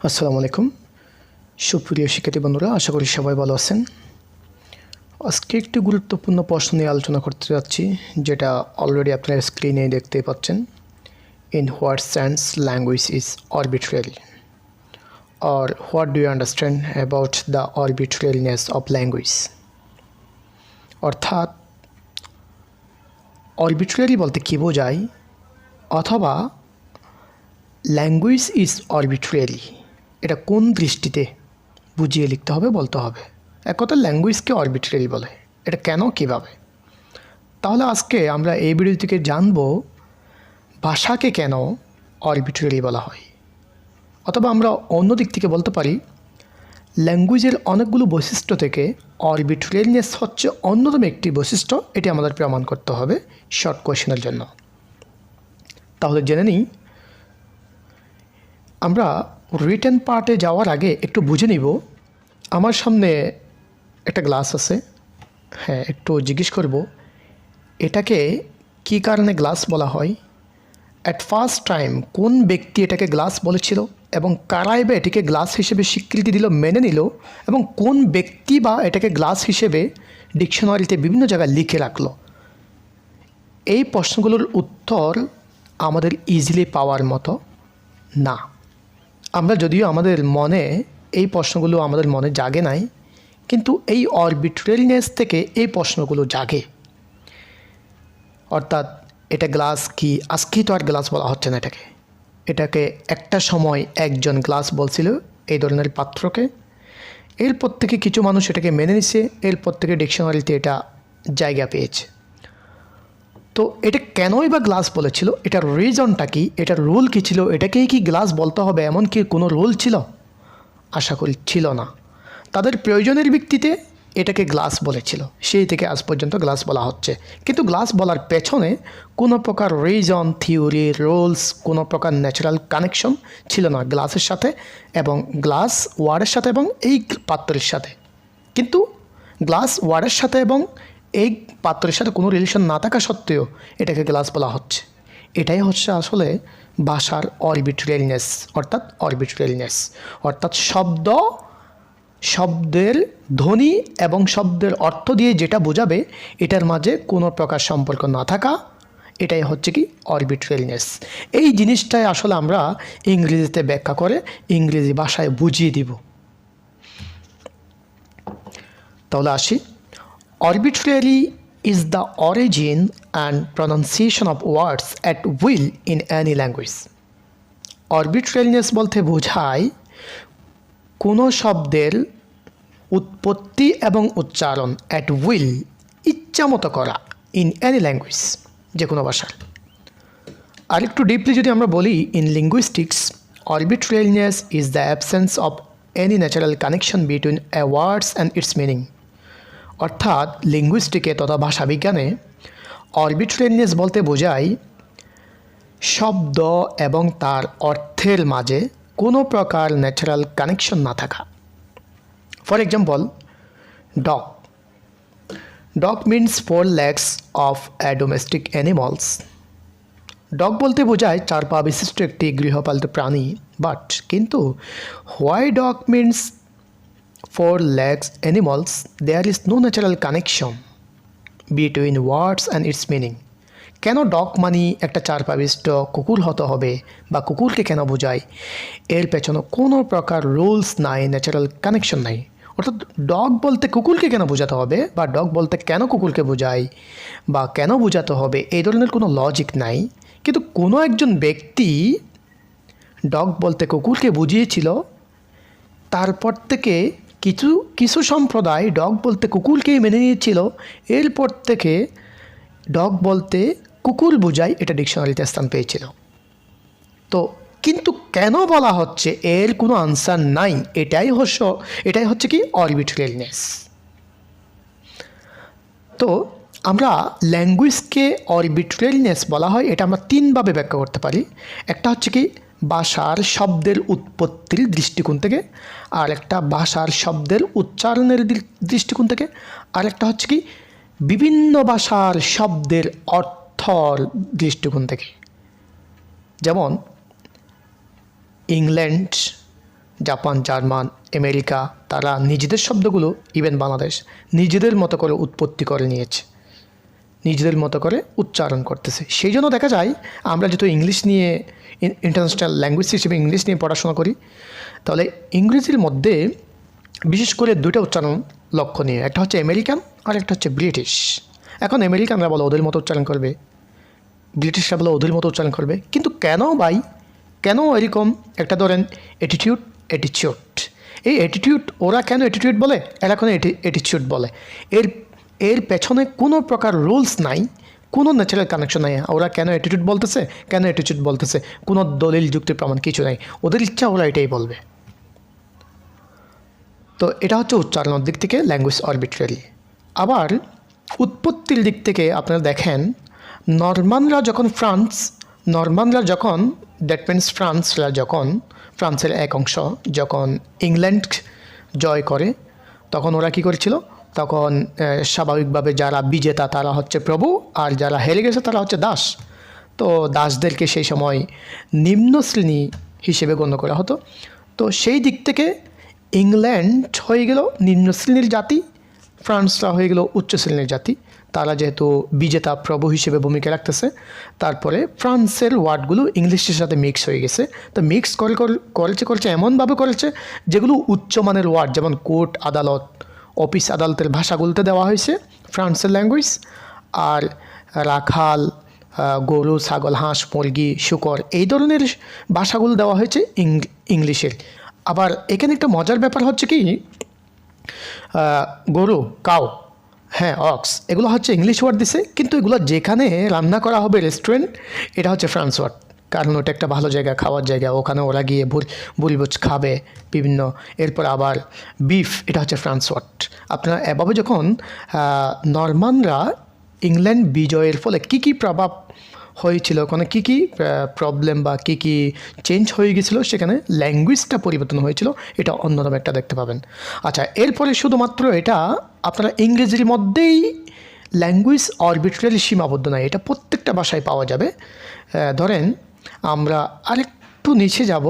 আসসালামু আলাইকুম সুপ্রিয় শিক্ষার্থী বন্ধুরা, আশা করি সবাই ভালো আছেন। আজকে একটি গুরুত্বপূর্ণ প্রশ্ন নিয়ে আলোচনা করতে যাচ্ছি, যেটা অলরেডি আপনারা স্ক্রিনে দেখতে পাচ্ছেন। In what sense language is arbitrary, or what do you understand about the arbitrariness of language. অর্থাৎ আরবিট্রারি বলতে কী বোঝায়, অথবা ল্যাঙ্গুয়েজ ইজ আরবিট্রারি এটা কোন দৃষ্টিতে বুঝিয়ে লিখতে হবে, বলতে হবে। এক কথা, ল্যাঙ্গুয়েজকে আরবিট্রারি বলে, এটা কেন, কীভাবে। তাহলে আজকে আমরা এই ভিডিও থেকে জানব ভাষাকে কেন আরবিট্রারি বলা হয়, অথবা আমরা অন্য দিক থেকে বলতে পারি ল্যাঙ্গুয়েজের অনেকগুলো বৈশিষ্ট্য থেকে আরবিট্রারিনেস হচ্ছে অন্যতম একটি বৈশিষ্ট্য। এটি আমাদের প্রমাণ করতে হবে শর্ট কোয়েশনের জন্য। তাহলে জেনে নিই, আমরা রিটেন পার্টে যাওয়ার আগে একটু বুঝে নিব। আমার সামনে একটা গ্লাস আছে, হ্যাঁ, একটু জিজ্ঞেস করব এটাকে কী কারণে গ্লাস বলা হয়। অ্যাট ফার্স্ট টাইম কোন ব্যক্তি এটাকে গ্লাস বলেছিল এবং কারাই বা এটিকে গ্লাস হিসেবে স্বীকৃতি দিল, মেনে নিল, এবং কোন ব্যক্তি বা এটাকে গ্লাস হিসেবে ডিকশনারিতে বিভিন্ন জায়গায় লিখে রাখলো। এই প্রশ্নগুলোর উত্তর আমাদের ইজিলি পাওয়ার মতো না। আমরা যদিও আমাদের মনে এই প্রশ্নগুলো আমাদের মনে জাগে নাই, কিন্তু এই আরবিট্রারিনেস থেকে এই প্রশ্নগুলো জাগে। অর্থাৎ এটা গ্লাস কি, আজকেই তো আর গ্লাস বলা হচ্ছে না এটাকে একটা সময় একজন গ্লাস বলছিল এই ধরনের পাত্রকে। এরপর থেকে কিছু মানুষ এটাকে মেনে নিছে, এরপর থেকে ডিকশনারিতে এটা জায়গা পেয়েছে। তো এটা কেনই বা গ্লাস বলেছিল, এটার রিজনটা কি, এটার রুল কী ছিল, এটাকেই কি গ্লাস বলতে হবে এমন কি কোনো রুল ছিল? আশা করি ছিল না। তাদের প্রয়োজনের ভিত্তিতে এটাকে গ্লাস বলেছিল, সেই থেকে আজ পর্যন্ত গ্লাস বলা হচ্ছে। কিন্তু গ্লাস বলার পেছনে কোনো প্রকার রিজন, থিওরি, রুলস, কোনো প্রকার ন্যাচারাল কানেকশন ছিল না গ্লাসের সাথে এবং গ্লাস ওয়ার্ডের সাথে এবং এই পাত্রের সাথে। কিন্তু গ্লাস ওয়ার্ডের সাথে এবং এই পাত্রের সাথে কোনো রিলেশন না থাকা সত্ত্বেও এটাকে গ্লাস বলা হচ্ছে। এটাই হচ্ছে আসলে ভাষার আরবিট্রারিনেস, অর্থাৎ শব্দের ধ্বনি এবং শব্দের অর্থ দিয়ে যেটা বোঝাবে এটার মাঝে কোনো প্রকার সম্পর্ক না থাকা, এটাই হচ্ছে কি আরবিট্রারিনেস। এই জিনিসটাই আসলে আমরা ইংরেজিতে ব্যাখ্যা করে ইংরেজি ভাষায় বুঝিয়ে দিব। তাহলে আসি, arbitrary is the origin and pronunciation of words at will in any language. Arbitrariness বলতে বোঝায় কোনো শব্দের উৎপত্তি এবং উচ্চারণ at will, ইচ্ছামতো করা, in any language, যে কোনো ভাষার। আর একটু ডিপলি যদি আমরা বলি, in linguistics arbitrariness is the absence of any natural connection between a words and its meaning. অর্থাৎ লিঙ্গুইস্টিকে তথা ভাষাবিজ্ঞানে আরবিট্রারিনেস বলতে বোঝায় শব্দ এবং তার অর্থের মাঝে কোনো প্রকার ন্যাচারাল কানেকশন না থাকা। For example, dog means 4 legs of A domestic animals. Dog বলতে বোঝায় 4 পা বিশিষ্ট একটি গৃহপালিত প্রাণী, কিন্তু why dog means 4 legs animals, there is no natural connection between words and its meaning. কেন ডগ মানি একটা 4 পা বিশিষ্ট কুকুর হতে হবে, বা কুকুরকে কেন বোঝায়, এর পেছনে কোনো প্রকার রুলস নাই, ন্যাচারাল কানেকশন নাই। অর্থাৎ ডগ বলতে কুকুরকে কেন বোঝাতে হবে, বা ডগ বলতে কেন কুকুরকে বোঝায়, বা কেন বোঝাতে হবে, এই ধরনের কোনো লজিক নাই। কিন্তু কোনো একজন ব্যক্তি ডগ বলতে কুকুরকে বুঝিয়েছিল, তারপর থেকে কিছু সম্প্রদায় ডগ বলতে কুকুরকেই মেনে নিয়েছিল। এরপর থেকে ডগ বলতে কুকুর বোঝায় এটা ডিকশনারিতে স্থান পেয়েছিল। তো কিন্তু কেন বলা হচ্ছে এর কোনো আনসার নাই। এটাই হচ্ছে কি আরবিট্রারিনেস। তো আমরা ল্যাঙ্গুয়েজকে আরবিট্রারিনেস বলা হয়, এটা আমরা 3 ভাবে ব্যাখ্যা করতে পারি। একটা হচ্ছে কি ভাষার শব্দের উৎপত্তির দৃষ্টিকোণ থেকে, আর একটা ভাষার শব্দের উচ্চারণের দৃষ্টিকোণ থেকে, আর একটা হচ্ছে কি বিভিন্ন ভাষার শব্দের অর্থর দৃষ্টিকোণ থেকে। যেমন ইংল্যান্ড, জাপান, জার্মান, আমেরিকা তারা নিজেদের শব্দগুলো, ইভেন বাংলাদেশ নিজেদের মতো করে উৎপত্তি করে নিয়েছে, নিজেদের মতো করে উচ্চারণ করতেছে। সেই জন্য দেখা যায় আমরা যেহেতু ইংলিশ নিয়ে ইন্টারন্যাশনাল ল্যাঙ্গুয়েজ হিসেবে ইংলিশ নিয়ে পড়াশোনা করি, তাহলে ইংরেজির মধ্যে বিশেষ করে দুটো উচ্চারণ লক্ষণীয়, একটা হচ্ছে আমেরিকান আর একটা হচ্ছে ব্রিটিশ। এখন আমেরিকানরা বলে ওদের মতো উচ্চারণ করবে, ব্রিটিশরা বলে ওদের মতো উচ্চারণ করবে, কিন্তু কেন ভাই, কেন এরকম? একটা ধরেন অ্যাটিটিউড, এই অ্যাটিটিউড, ওরা কেন অ্যাটিটিউড বলে, এরা কেন অ্যাটিটিউড বলে? এর পেছনে কোনো প্রকার রুলস নাই, কোনো ন্যাচারাল কানেকশন নাই। ওরা কেন অ্যাটিটিউড বলতেছে, কোনো দলিল যুক্তি প্রমাণ কিছু নাই, ওদের ইচ্ছা ওরা এটাই বলবে। তো এটা হচ্ছে উচ্চারণের দিক থেকে ল্যাঙ্গুয়েজ আরবিট্রারি। আবার উৎপত্তির দিক থেকে আপনারা দেখেন, নরমানরা যখন দ্যাট মিনস ফ্রান্সের এক অংশ যখন ইংল্যান্ড জয় করে, তখন ওরা কী করেছিল? তখন স্বাভাবিকভাবে যারা বিজেতা তারা হচ্ছে প্রভু, আর যারা হেরে গেছে তারা হচ্ছে দাস। তো দাসদেরকে সেই সময় নিম্ন শ্রেণী হিসেবে গণ্য করা হতো। তো সেই দিক থেকে ইংল্যান্ড হয়ে গেল নিম্ন শ্রেণীর জাতি, ফ্রান্সরা হয়ে গেল উচ্চ শ্রেণীর জাতি। তারা যেহেতু বিজেতা প্রভু হিসেবে ভূমিকা রাখতেছে, তারপরে ফ্রান্সের ওয়ার্ডগুলো ইংলিশের সাথে মিক্স হয়ে গেছে। তো মিক্স করেছে এমনভাবে করেছে যেগুলো উচ্চমানের ওয়ার্ড, যেমন কোর্ট, আদালত, অফিস আদালতের ভাষাগুলোতে দেওয়া হয়েছে ফ্রান্সের ল্যাঙ্গুয়েজ, আর রাখাল, গরু, ছাগল, হাঁস, মুরগি, শূকর এই ধরনের ভাষাগুলো দেওয়া হয়েছে ইংলিশের। আবার এখানে একটা মজার ব্যাপার হচ্ছে কি, গরু, কাউ, হ্যাঁ, অক্স, এগুলো হচ্ছে ইংলিশ ওয়ার্ড দিছে, কিন্তু এগুলো যেখানে রান্না করা হবে রেস্টুরেন্ট, এটা হচ্ছে ফ্রান্স ওয়ার্ড, কারণ ওটা একটা ভালো জায়গা, খাওয়ার জায়গা, ওখানে ওরা গিয়ে ভুরিভোজ খাবে বিভিন্ন। এরপর আবার বিফ, এটা হচ্ছে ফ্রান্স ওয়ার্ড। আপনারা এভাবে যখন নরমানরা ইংল্যান্ড বিজয়ের ফলে কী কী প্রভাব হয়েছিল, ওখানে কী কী প্রবলেম বা কী কী চেঞ্জ হয়ে গেছিলো, সেখানে ল্যাঙ্গুয়েজটা পরিবর্তন হয়েছিল, এটা অন্যতম একটা দেখতে পাবেন। আচ্ছা, এরপরে শুধুমাত্র এটা আপনারা ইংরেজির মধ্যেই ল্যাঙ্গুয়েজ আরবিট্রারি সীমাবদ্ধ নয়, এটা প্রত্যেকটা ভাষায় পাওয়া যাবে। ধরেন আমরা আরেকটু নিচে যাব,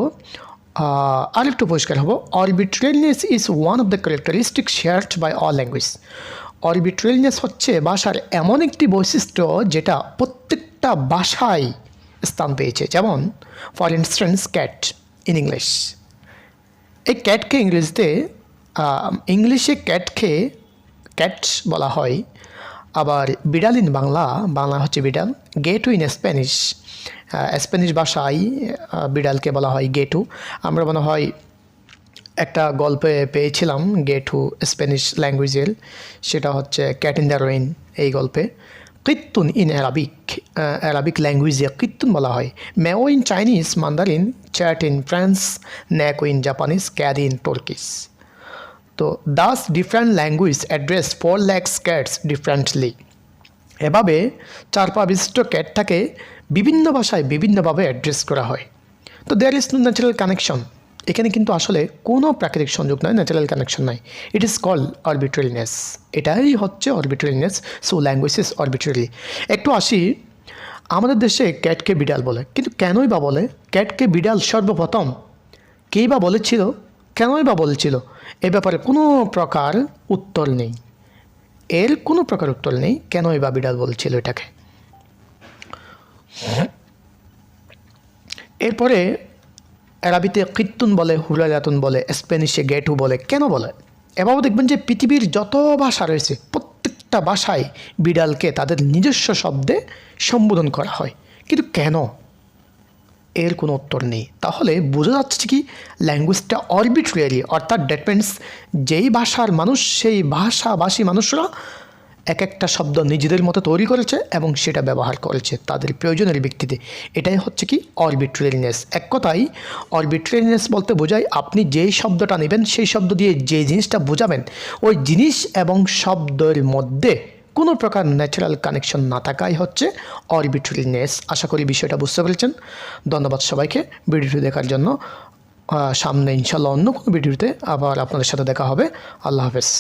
আরেকটু পরিষ্কার হব। Arbitrariness is one of the characteristic shared by all language. Arbitrariness হচ্ছে ভাষার এমন একটি বৈশিষ্ট্য যেটা প্রত্যেকটা ভাষায় স্থান পেয়েছে। যেমন for instance cat in English, এই ক্যাটকে ইংলিশে ক্যাট বলা হয়। আবার বিড়াল ইন বাংলা হচ্ছে বিড়াল। গেটু ইন স্প্যানিশ ভাষায় বিড়ালকে বলা হয় গেটু। আমরা মনে হয় একটা গল্পে পেয়েছিলাম গেটু স্প্যানিশ ল্যাঙ্গুয়েজের, সেটা হচ্ছে ক্যাট ইন দ্য রেইন এই গল্পে। কিত্তুন ইন অ্যারাবিক ল্যাঙ্গুয়েজে কিত্তুন বলা হয়। Meow in Chinese, Mandarin, chat in France, neko in Japanese, cat in Turkish. তো thus different language address 4 lakhs cats differently. এভাবে 4 পা বিশিষ্ট ক্যাটটাকে বিভিন্ন ভাষায় বিভিন্নভাবে অ্যাড্রেস করা হয়। তো there is no natural connection, এখানে কিন্তু আসলে কোনো প্রাকৃতিক সংযোগ নয়, ন্যাচারাল কানেকশন নাই। ইট ইজ কল্ড আরবিট্রারিনেস, এটাই হচ্ছে arbitrariness. So language is arbitrary. একটু আসি, আমাদের দেশে ক্যাটকে বিড়াল বলে, কিন্তু কেনই বা বলে? ক্যাটকে বিড়াল সর্বপ্রথম কেই বা বলেছিল, কেনই বা বলেছিল? এ ব্যাপারে কোনো প্রকার উত্তর নেই, কেনই বা বিড়াল বলছিল এটাকে। এরপরে আরবিতে কিত্তুন বলে, হুলালাতুন বলে, স্প্যানিশে গেটু বলে। কেন বলে? এভাবে দেখবেন যে পৃথিবীর যত ভাষা রয়েছে প্রত্যেকটা ভাষায় বিড়ালকে তাদের নিজস্ব শব্দে সম্বোধন করা হয়, কিন্তু কেন? এর কোনো উত্তর নেই। তাহলে বোঝা যাচ্ছে কি ল্যাঙ্গুয়েজটা আরবিট্রারি, অর্থাৎ দ্যাট মিনস যেই ভাষার মানুষ সেই ভাষাভাষী মানুষরা এক একটা শব্দ নিজেদের মতো তৈরি করেছে এবং সেটা ব্যবহার করেছে তাদের প্রয়োজনের ভিত্তিতে। এটাই হচ্ছে কি আরবিট্রারিনেস। এক কথায় আরবিট্রারিনেস বলতে বোঝায় আপনি যেই শব্দটা নেবেন সেই শব্দ দিয়ে যে জিনিসটা বোঝাবেন, ওই জিনিস এবং শব্দের মধ্যে কোনো প্রকার ন্যাচারাল কানেকশন না থাকাই হচ্ছে আরবিট্রারিনেস। আশা করি বিষয়টা বুঝতে পেরেছেন। ধন্যবাদ সবাইকে ভিডিওটি দেখার জন্য। সামনে ইনশাল্লাহ অন্য কোনো ভিডিওতে আবার আপনাদের সাথে দেখা হবে। আল্লাহ হাফেজ।